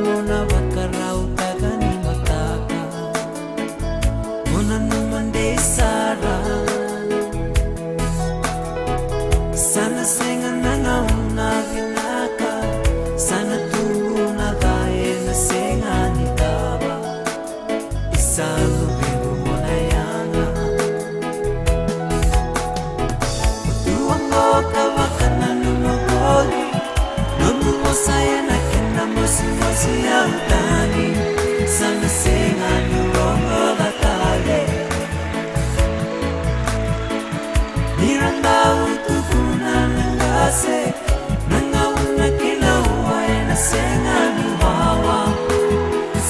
mona bakarau tagani mataka mona numande sara sana senga nanga una vinaka sana tuna dae na senga ni taba isalu biru mona yana tuango kawakana numagoli numu saya na kena mosi mosi autani sana senga ni rongo batale miranda utukuna nangase nanga una kila uwae na senga ni wawa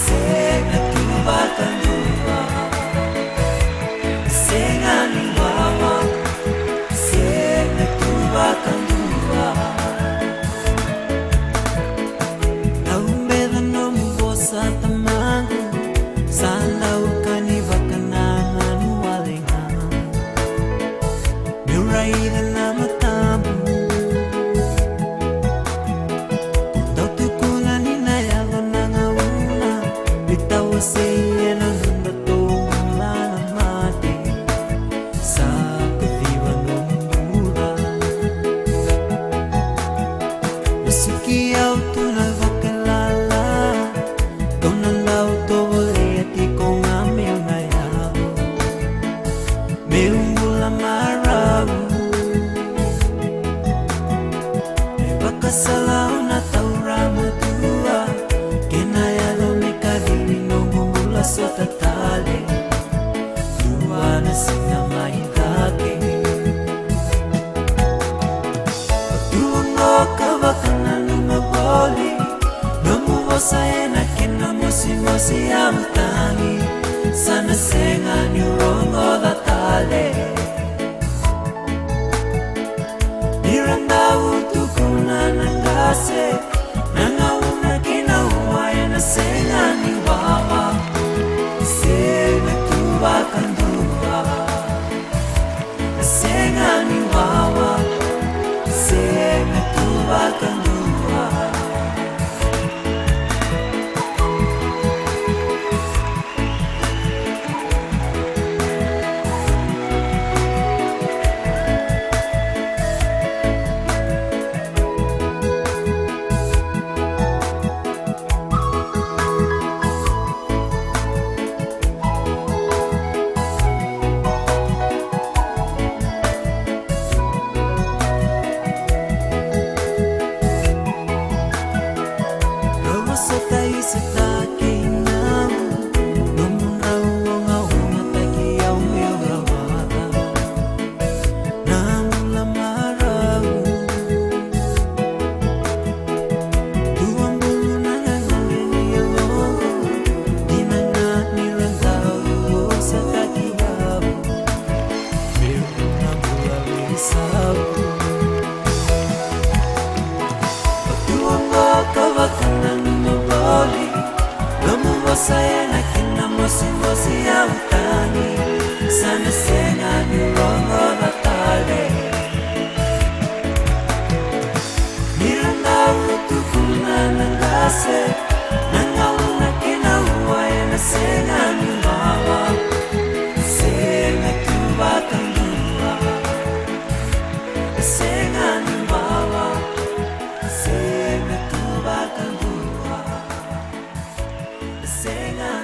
senga tuba kanduwa senga ni wawa senga tuba kanduwa naumbeda no mubosa tamangu sana ukani bakananga nuwalenga Muraida na matamu Tautukuna nina yalo na ngauna Bitawa siya na nundatong na mati Sa kaviwa ng mura Nasikiyaw tunay wakalala Tonandaw to wali at ikaw nga may ngayaw Mayroong mula maraw Kasalaw na taura mo tua Kinayalo ni kadiri no mumula sa tatali Tua na sinamahidake Pagtuong mo kabakana lumaboli Namuwasaya na kinamusi-musi ang tangi Sana senga ni rongo datale Niranda utukuna nangase Nangauna kinauwaya na senga ni wawa Senga tuba kanduwa Senga ni wawa Senga tuba kanduwa Sa tayo sa taking namu Numunaw ang ahong at tagiyaw ngayon rawata Namula maraw Tuwang bulo na nanganin niyaw Di na nga nirandaw sa tagiyaw Pero na mula lisaw Pagtuwang mo kawakan Namuwasaya na kinamusi-musi ang tani Sana senga ni rongo batale Miranda utukuna nangase Nangauna kinauwaya na senga ni wawa Senga tuba kanduwa Senga ni wawa Senga tuba kanduwa Senga